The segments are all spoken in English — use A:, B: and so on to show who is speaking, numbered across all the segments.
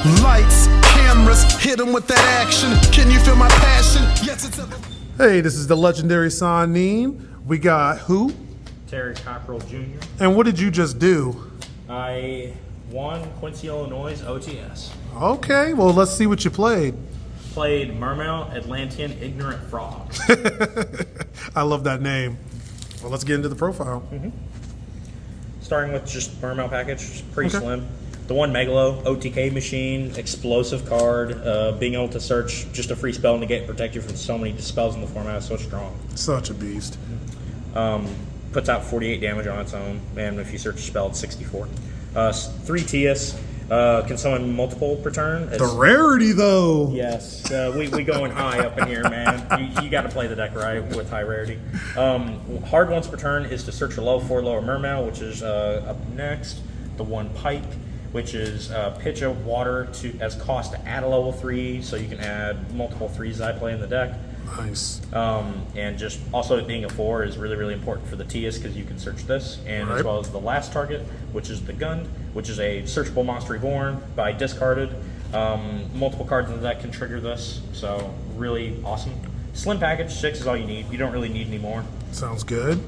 A: Lights, cameras, hit them with that action. Can you feel my passion? Yes, it's a...
B: Hey, this is the legendary Sanin. We got who?
C: Terry Cockerill Jr.
B: And what did you just do?
C: I won Quincy Illinois OTS.
B: Okay, well, let's see what you played.
C: Played Mermail, Atlantean, Ignorant Frogs.
B: I love that name. Well, let's get into the profile.
C: Starting with just Mermail package, pretty slim. The one Megalo, OTK machine, explosive card, being able to search just a free spell and negate and protect you from so many spells in the format is so strong.
B: Such a beast.
C: Puts out 48 damage on its own, and if you search a spell, it's 64. 3 TS, can summon multiple per turn.
B: The rarity, though.
C: Yes, we going high up in here, man. You got to play the deck right with high rarity. Hard once per turn is to search a level 4 lower Mermail, which is up next. The one Pike, which is pitch of water as cost to add a level 3, so you can add multiple 3s I play in the deck.
B: Nice.
C: And just also it being a 4 is really, really important for the TS because you can search this, and as well as the last target, which is the Gun, which is a searchable monster reborn by discarded. Multiple cards in the deck can trigger this, so really awesome. Slim package, 6 is all you need. You don't really need any more.
B: Sounds good.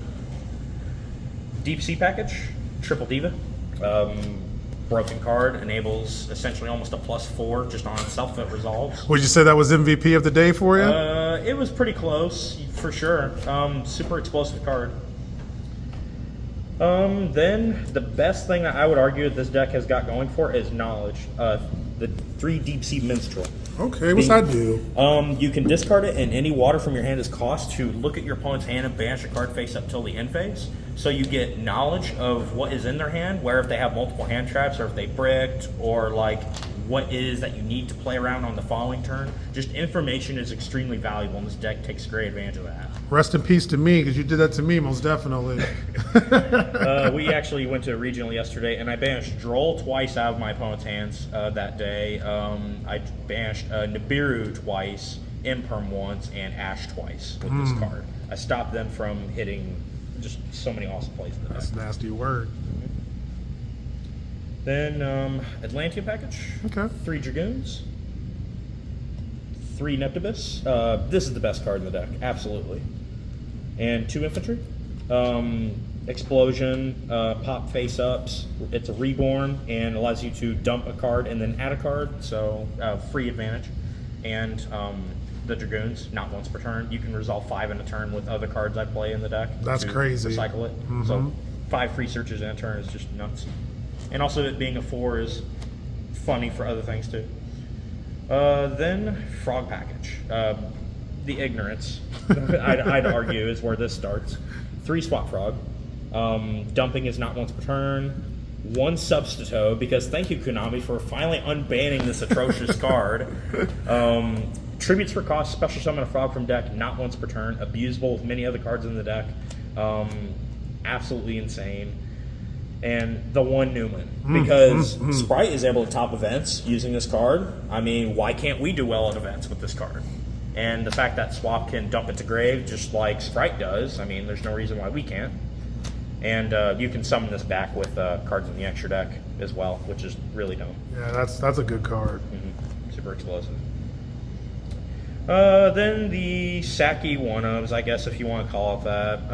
C: Deep Sea package, Triple Diva. Broken card enables essentially almost a +4 just on itself that resolves.
B: Would you say that was MVP of the day for you?
C: It was pretty close, for sure. Super explosive card. Then the best thing that I would argue that this deck has got going for is knowledge. The 3 Deep Sea Minstrel.
B: Okay, what's that do?
C: You can discard it, and any water from your hand is cost to look at your opponent's hand and banish a card face up till the end phase. So you get knowledge of what is in their hand, where if they have multiple hand traps, or if they bricked, or like what is that you need to play around on the following turn. Just information is extremely valuable, and this deck takes great advantage of that.
B: Rest in peace to me, because you did that to me most definitely.
C: We actually went to a regional yesterday, and I banished Droll twice out of my opponent's hands that day. I banished Nibiru twice, Imperm once, and Ash twice with this card. I stopped them from hitting just so many awesome plays in the deck.
B: That's a nasty word.
C: Then Atlantean package. Okay. 3 Dragoons. 3 Neptibus. This is the best card in the deck, absolutely. And 2 Infantry. Explosion, pop face ups. It's a reborn and allows you to dump a card and then add a card, so free advantage. And the Dragoons, not once per turn. You can resolve 5 in a turn with other cards I play in the deck.
B: That's crazy.
C: Recycle it. So 5 free searches in a turn is just nuts. And also it being a 4 is funny for other things too. Then Frog package. The Ignorance, I'd argue, is where this starts. 3 Swap Frog. Dumping is not once per turn. 1 Substito, because thank you Konami for finally unbanning this atrocious card. Tributes for cost, special summon a frog from deck, not once per turn. Abusable with many other cards in the deck. Absolutely insane. And the 1 Newman, because Sprite is able to top events using this card. I mean, why can't we do well at events with this card? And the fact that Swap can dump it to grave just like Sprite does, I mean, there's no reason why we can't. And you can summon this back with cards in the extra deck as well, which is really dumb.
B: Yeah, that's a good card.
C: Super explosive. Then the Saki one-ofs, I guess, if you want to call it that.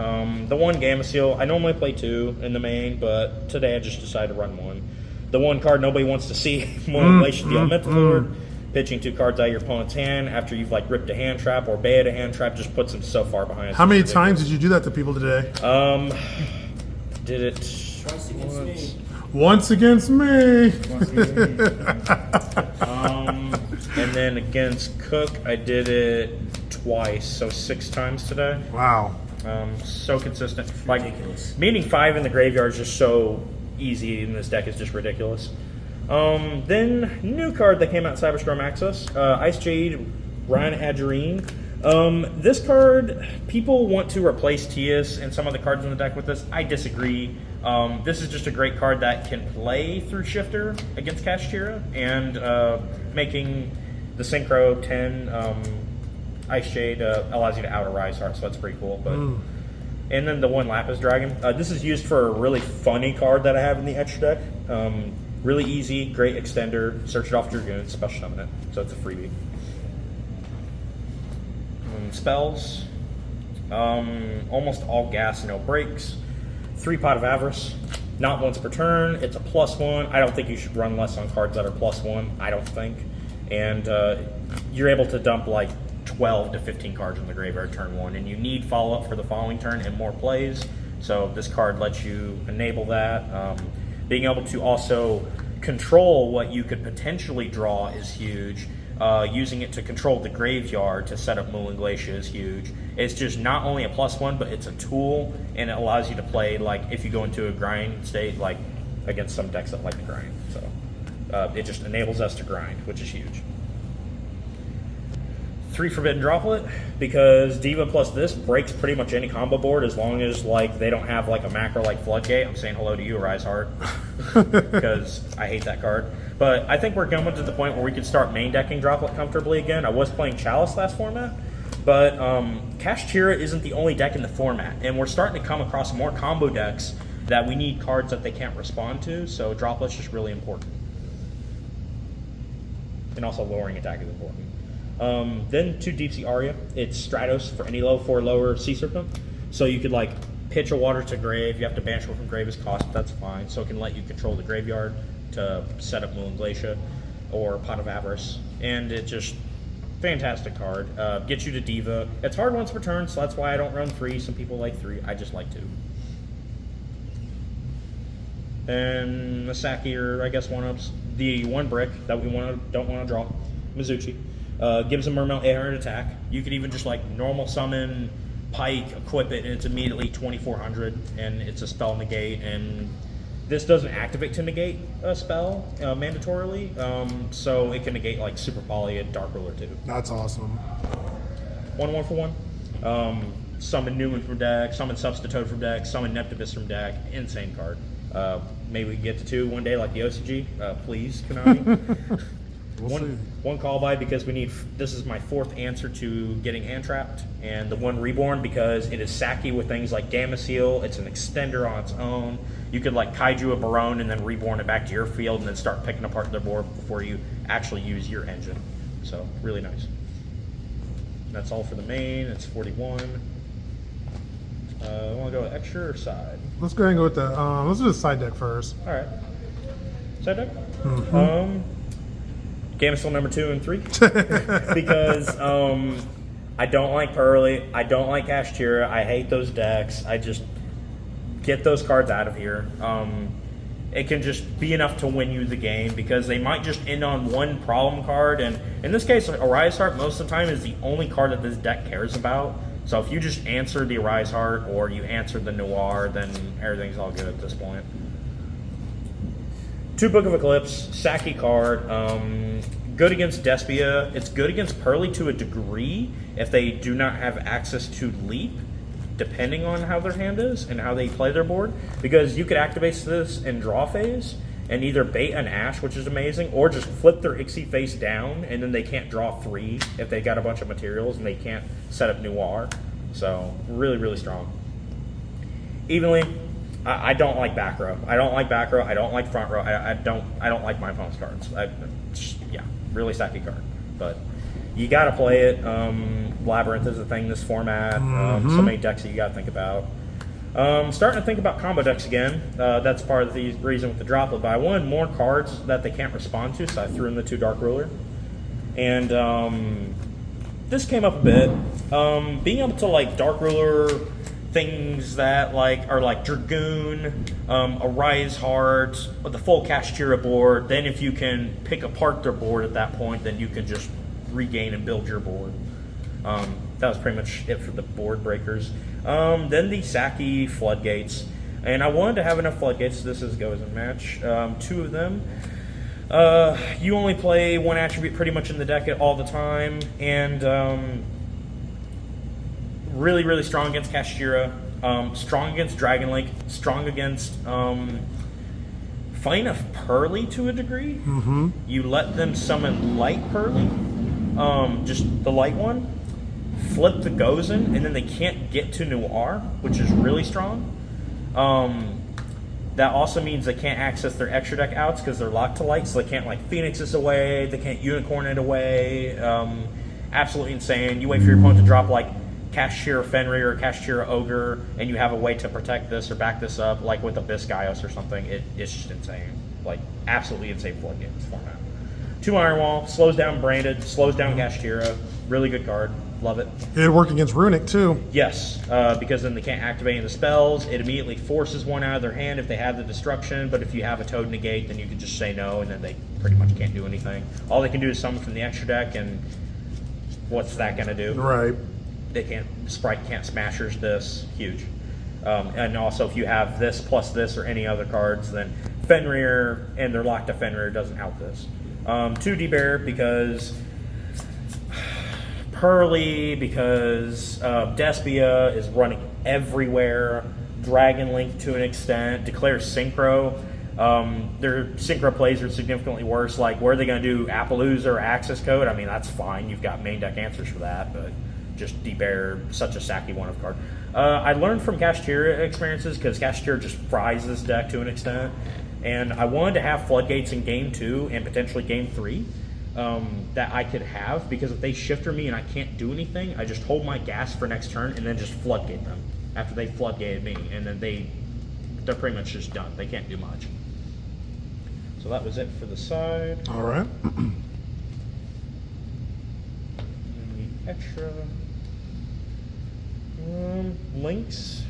C: The 1 Gamma Seal, I normally play 2 in the main, but today I just decided to run 1. The 1 card nobody wants to see, Molation the Elemental Lord. Pitching 2 cards out of your opponent's hand after you've like ripped a hand trap or baited a hand trap just puts them so far behind.
B: How many times did you do that to people today?
C: Did it
D: Twice against me.
B: Once against me.
C: And then against Cook, I did it twice, so 6 times today.
B: Wow.
C: So consistent. Like,
D: Ridiculous.
C: Meaning 5 in the graveyard is just so easy in this deck is just ridiculous. Then new card that came out in Cyberstorm Access, Ice Jade, Ryan Adjerine. This card, people want to replace Tias and some of the cards in the deck with this. I disagree. This is just a great card that can play through Shifter against Kashtira, and making the Synchro 10 Ice Jade allows you to out a Rise Heart, so that's pretty cool. But and then the 1 Lapis Dragon. This is used for a really funny card that I have in the extra deck. Really easy, great extender. Search it off Dragoon, special summon it, so it's a freebie. Spells, almost all gas, no breaks. 3 Pot of Avarice, not once per turn. It's a +1. I don't think you should run less on cards that are +1. I don't think. And you're able to dump like 12 to 15 cards in the graveyard turn 1, and you need follow up for the following turn and more plays. So this card lets you enable that. Being able to also control what you could potentially draw is huge. Using it to control the graveyard to set up Moulin Glacier is huge. It's just not only a +1, but it's a tool, and it allows you to play, like, if you go into a grind state, like, against some decks that like to grind. So it just enables us to grind, which is huge. 3 Forbidden Droplet, because Diva plus this breaks pretty much any combo board as long as, like, they don't have, like, a macro like Floodgate. I'm saying hello to you, Arise Heart, because I hate that card. But I think we're coming to the point where we can start main decking Droplet comfortably again. I was playing Chalice last format, but Kashtira isn't the only deck in the format, and we're starting to come across more combo decks that we need cards that they can't respond to, so Droplet's just really important. And also lowering attack is important. Then 2 Deep Sea Aria. It's Stratos for any level 4 lower Sea Serpent. So you could, like, pitch a water to grave. You have to banish one from grave as cost, but that's fine. So it can let you control the graveyard to set up Moulin Glacier or Pot of Avarice. And it just, fantastic card. Gets you to Diva. It's hard once per turn, so that's why I don't run 3. Some people like 3. I just like 2. And Masaki, or I guess 1-ups. The 1 brick that we don't want to draw. Mizuchi. Gives a Mermail 800 attack. You could even just, like, normal summon Pike, equip it, and it's immediately 2400, and it's a spell negate, and this doesn't activate to negate a spell mandatorily, so it can negate, like, Super Poly and Dark Ruler too.
B: That's awesome.
C: 1 for 1. Summon Newman from deck, summon Substitute from deck, summon Neptibus from deck. Insane card. Maybe we can get to 2 one day like the OCG. Please, Konami. One call by because we need. This is my 4th answer to getting hand trapped, and the 1 reborn because it is sacky with things like Gamma Seal. It's an extender on its own. You could, like, kaiju a Barone and then reborn it back to your field and then start picking apart their board before you actually use your engine. So really nice. That's all for the main. It's 41. Want to go with extra or side?
B: Let's go ahead and go with the. Let's do the side deck first.
C: All right. Side deck. Mm-hmm. Gamma Seal number 2 and 3 because I don't like Pearly, I don't like Kashtira, I hate those decks. I just get those cards out of here. It can just be enough to win you the game because they might just end on 1 problem card, and in this case, Arise Heart most of the time is the only card that this deck cares about. So if you just answer the Arise Heart or you answer the Noir, then everything's all good at this point. 2 Book of Eclipse, Sacky card. Good against Despia. It's good against Pearly to a degree if they do not have access to Leap, depending on how their hand is and how they play their board. Because you could activate this in draw phase and either bait an Ash, which is amazing, or just flip their Ixie face down and then they can't draw 3 if they got a bunch of materials and they can't set up Noir. So really, really strong. Evenly. I don't like back row. I don't like back row. I don't like front row. I don't like my opponent's cards. Yeah, really sacky card. But you got to play it. Labyrinth is a thing this format. So many decks that you got to think about. Starting to think about combo decks again. That's part of the reason with the Droplet. But I wanted more cards that they can't respond to, so I threw in the 2 Dark Ruler. And this came up a bit. Being able to, like, Dark Ruler things that, like, are like Dragoon, Arise Heart, or the full Kashtira board. Then if you can pick apart their board at that point, then you can just regain and build your board. That was pretty much it for the board breakers. Then the Sacky Floodgates. And I wanted to have enough Floodgates, so this goes in match. 2 of them. You only play 1 attribute pretty much in the deck all the time, and really, really strong against Kashtira, strong against Dragon Link, strong against funny enough, Pearly to a degree. You let them summon Light Pearly, just the light one, flip the Gozen, and then they can't get to Noir, which is really strong. That also means they can't access their extra deck outs because they're locked to light, so they can't like Phoenix this away, they can't Unicorn it away. Absolutely insane. You wait for your opponent to drop like Cashier Fenrir or Cashier Ogre, and you have a way to protect this or back this up, like with Abyss Gaius or something. It's just insane. Like, absolutely insane floodgate in this format. 2 Iron Wall, slows down Branded, slows down Gashira. Really good card. Love it.
B: It'd work against Runic, too.
C: Yes, because then they can't activate any of the spells. It immediately forces one out of their hand if they have the destruction, but if you have a Toad negate, then you can just say no, and then they pretty much can't do anything. All they can do is summon from the extra deck, and what's that going to do?
B: Right.
C: They can't, Sprite can't Smashers this. Huge. And also, if you have this plus this or any other cards, then Fenrir, and they're locked to Fenrir, doesn't out this. 2 D-Bear because Pearly, because Despia is running everywhere. Dragon Link to an extent. Declare Synchro. Their Synchro plays are significantly worse. Like, where are they going to do Appaloosa or Access Code? I mean, that's fine. You've got main deck answers for that, but just D-Bear, such a sacky one of card. I learned from Kashtira experiences because Kashtira just fries this deck to an extent. And I wanted to have Floodgates in Game 2 and potentially Game 3 that I could have, because if they shifter me and I can't do anything, I just hold my gas for next turn and then just Floodgate them after they Floodgated me. And then they're pretty much just done. They can't do much. So that was it for the side.
B: All right.
C: Extra links.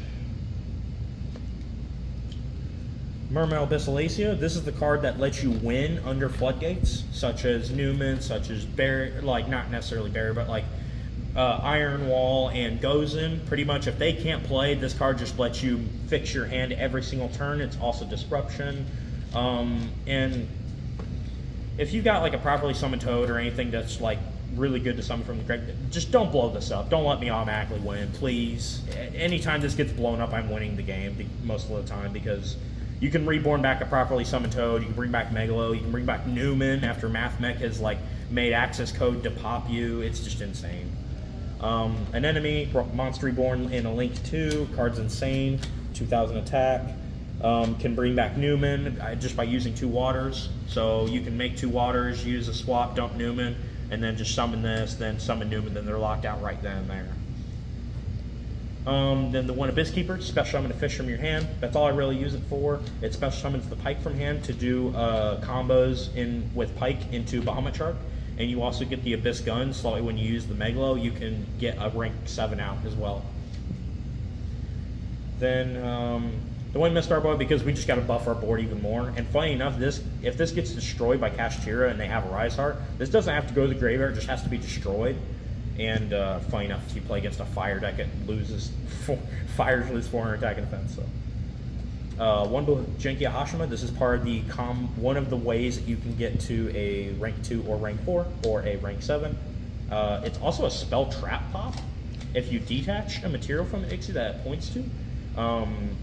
C: Mermail Abyssalacia. This is the card that lets you win under floodgates, such as Newman, such as Barry, like not necessarily Barry, but like Iron Wall and Gozen. Pretty much, if they can't play, this card just lets you fix your hand every single turn. It's also Disruption, and if you got like a properly summoned Toad or anything that's like really good to summon from the grave, just don't blow this up. Don't let me automatically win, please. Anytime this gets blown up, I'm winning the game most of the time, because you can reborn back a properly summoned Toad, you can bring back Megalo, you can bring back Newman after Mathmech has like made access code to pop you. It's just insane. An enemy, Monster Reborn in a Link 2, card's insane, 2000 attack. Can bring back Newman just by using 2 waters. So you can make 2 waters, use a swap, dump Newman, and then just summon this, then summon Newman, then they're locked out right then and there. Then the one Abyss Keeper, special summon a fish from your hand. That's all I really use it for. It special summons the Pike from hand to do combos with Pike into Bahamut Shark. And you also get the Abyss Gun, so when you use the Megalo, you can get a rank 7 out as well. Then the one Mist Boy, because we just got to buff our board even more. And funny enough, if this gets destroyed by Kashtira and they have a Rise Heart, this doesn't have to go to the graveyard, it just has to be destroyed. And funny enough, if you play against a fire deck, it loses fires lose 400 attack and defense. So, one Genki Hashima. This is part of the one of the ways that you can get to a rank 2 or rank 4 or a rank 7. It's also a spell trap pop if you detach a material from the Ixie that it points to.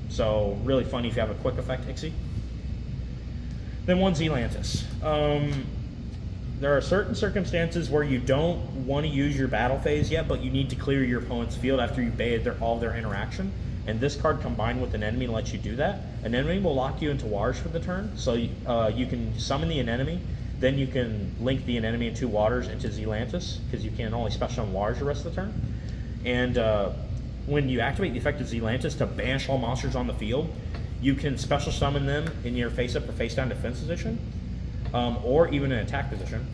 C: So really funny if you have a quick effect Ixie. Then one Zealantis. There are certain circumstances where you don't want to use your battle phase yet, but you need to clear your opponent's field after you've baited all their interaction. And this card combined with an enemy lets you do that. An enemy will lock you into Waters for the turn, so you can summon the enemy, then you can link the enemy in 2 waters into Zealantis, because you can only special summon Waters the rest of the turn. And when you activate the effect of Zealantis to banish all monsters on the field, you can special summon them in your face-up or face-down defense position, or even an attack position.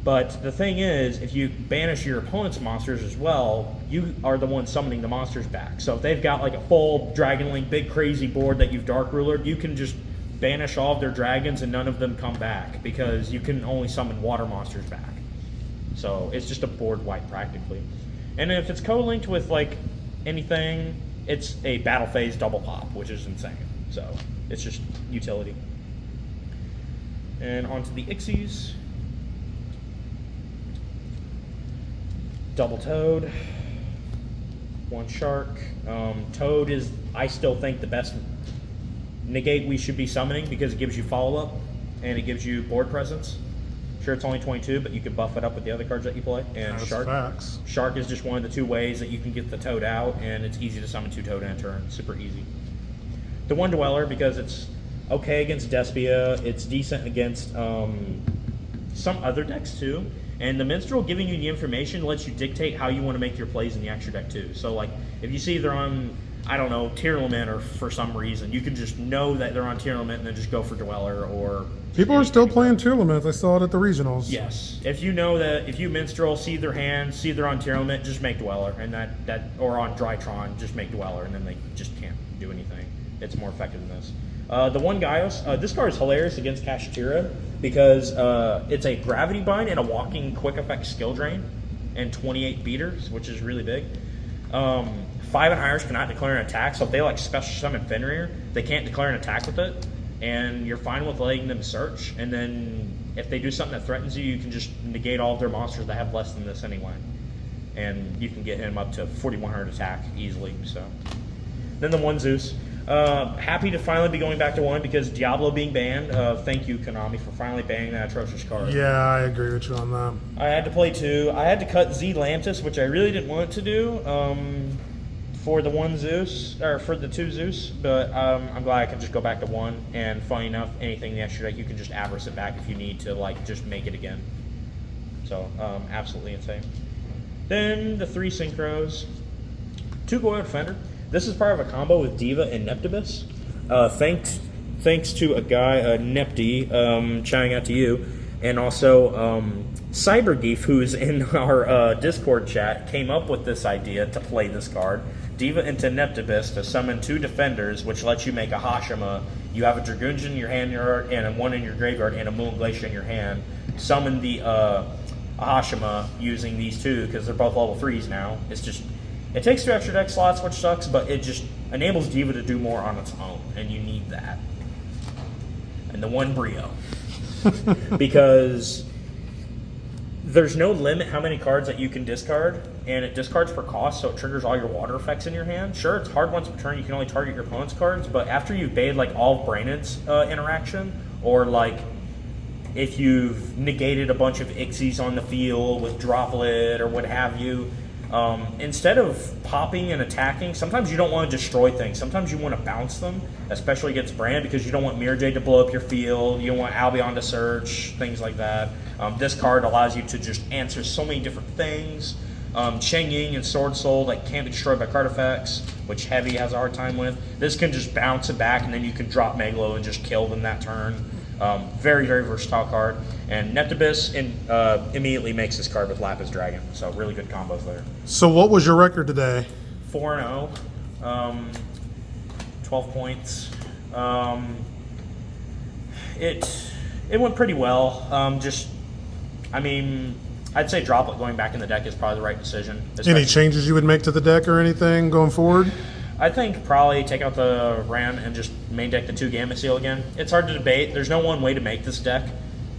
C: But the thing is, if you banish your opponent's monsters as well, you are the one summoning the monsters back. So if they've got like a full Dragon Link, big crazy board that you've Dark Rulered, you can just banish all of their dragons and none of them come back, because you can only summon water monsters back. So it's just a board wipe practically. And if it's co-linked with like anything, it's a battle phase double pop, which is insane. So it's just utility. And onto the Ixies. Double Toad, 1 Shark. Toad is, I still think, the best negate we should be summoning, because it gives you follow-up and it gives you board presence. Sure, it's only 22, but you can buff it up with the other cards that you play. And
B: That's
C: Shark.
B: facts.
C: Shark is just one of the 2 ways that you can get the Toad out, and it's easy to summon 2 Toad in a turn. Super easy. The one Dweller, because it's okay against Despia, it's decent against some other decks too. And the Minstrel giving you the information lets you dictate how you want to make your plays in the extra deck too. So like if you see they're on, I don't know, Tearlament, or for some reason, you can just know that they're on Tearlament and then just go for Dweller. Or
B: people are still playing Tearlament. I saw it at the regionals.
C: Yes, if you know that, if you Minstrel, see their hand, see they're on Tearlament, just make Dweller, and that or on Drytron, just make Dweller, and then they just can't do anything. It's more effective than this. The one Gaios, this card is hilarious against Kashtira because it's a Gravity Bind and a Walking Quick Effect Skill Drain and 28 beaters, which is really big. 5 and higher cannot declare an attack, so if they like special summon Fenrir, they can't declare an attack with it, and you're fine with letting them search, and then if they do something that threatens you, you can just negate all of their monsters that have less than this anyway. And you can get him up to 4,100 attack easily. So then the one Zeus. Happy to finally be going back to one because Diablo being banned. Thank you, Konami, for finally banning that atrocious card.
B: Yeah, I agree with you on that.
C: I had to play 2. I had to cut Z-Lantis, which I really didn't want to do for the one Zeus, or for the 2 Zeus, but I'm glad I can just go back to 1. And funny enough, anything in the extra deck, you can just avarice it back if you need to, like, just make it again. So, absolutely insane. Then the 3 Synchros. 2 Goyle Defender. This is part of a combo with Diva and Neptibus. Thanks to a guy, Nepti, shouting out to you, and also Cybergeef, who's in our Discord chat, came up with this idea to play this card. Diva into Neptibus to summon 2 defenders, which lets you make a Hashima. You have a Dragoon in your hand and one in your graveyard and a Moon Glacier in your hand. Summon the Hashima using these 2 because they're both level 3s now. It's just... It takes 2 extra deck slots, which sucks, but it just enables Diva to do more on its own, and you need that. And the one Brio. Because there's no limit how many cards that you can discard, and it discards for cost, so it triggers all your water effects in your hand. Sure, it's hard once per turn, you can only target your opponent's cards, but after you've baited like all of Brainid's interaction, or like if you've negated a bunch of Ixies on the field with Droplet or what have you, instead of popping and attacking, sometimes you don't want to destroy things. Sometimes you want to bounce them, especially against Brand, because you don't want Mirror Jade to blow up your field. You don't want Albion to search, things like that. This card allows you to just answer so many different things. Cheng Ying and Sword Soul that can't be destroyed by card effects, which Heavy has a hard time with. This can just bounce it back, and then you can drop Megalo and just kill them that turn. Very, very versatile card. And Neptibus immediately makes this card with Lapis Dragon. So really good combos there.
B: So what was your record today?
C: 4-0. 12 points. It went pretty well. I'd say Droplet going back in the deck is probably the right decision.
B: Any changes you would make to the deck or anything going forward?
C: I think probably take out the Ran and just main deck the 2 Gamma Seal again. It's hard to debate. There's no one way to make this deck.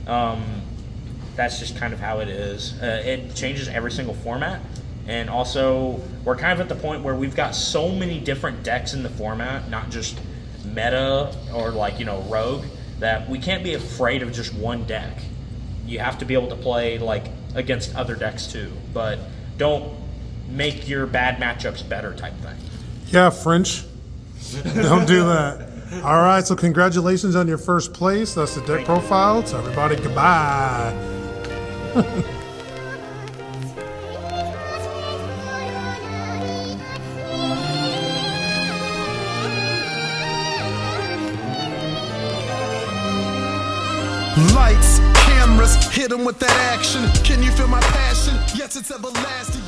C: That's just kind of how it is. It changes every single format. And also, we're kind of at the point where we've got so many different decks in the format, not just meta or rogue, that we can't be afraid of just one deck. You have to be able to play against other decks too, but don't make your bad matchups better type thing.
B: Yeah, French. Don't do that. All right, so congratulations on your first place. That's the deck profile. So everybody, goodbye.
A: Lights, cameras, hit 'em with that action. Can you feel my passion? Yes, it's everlasting.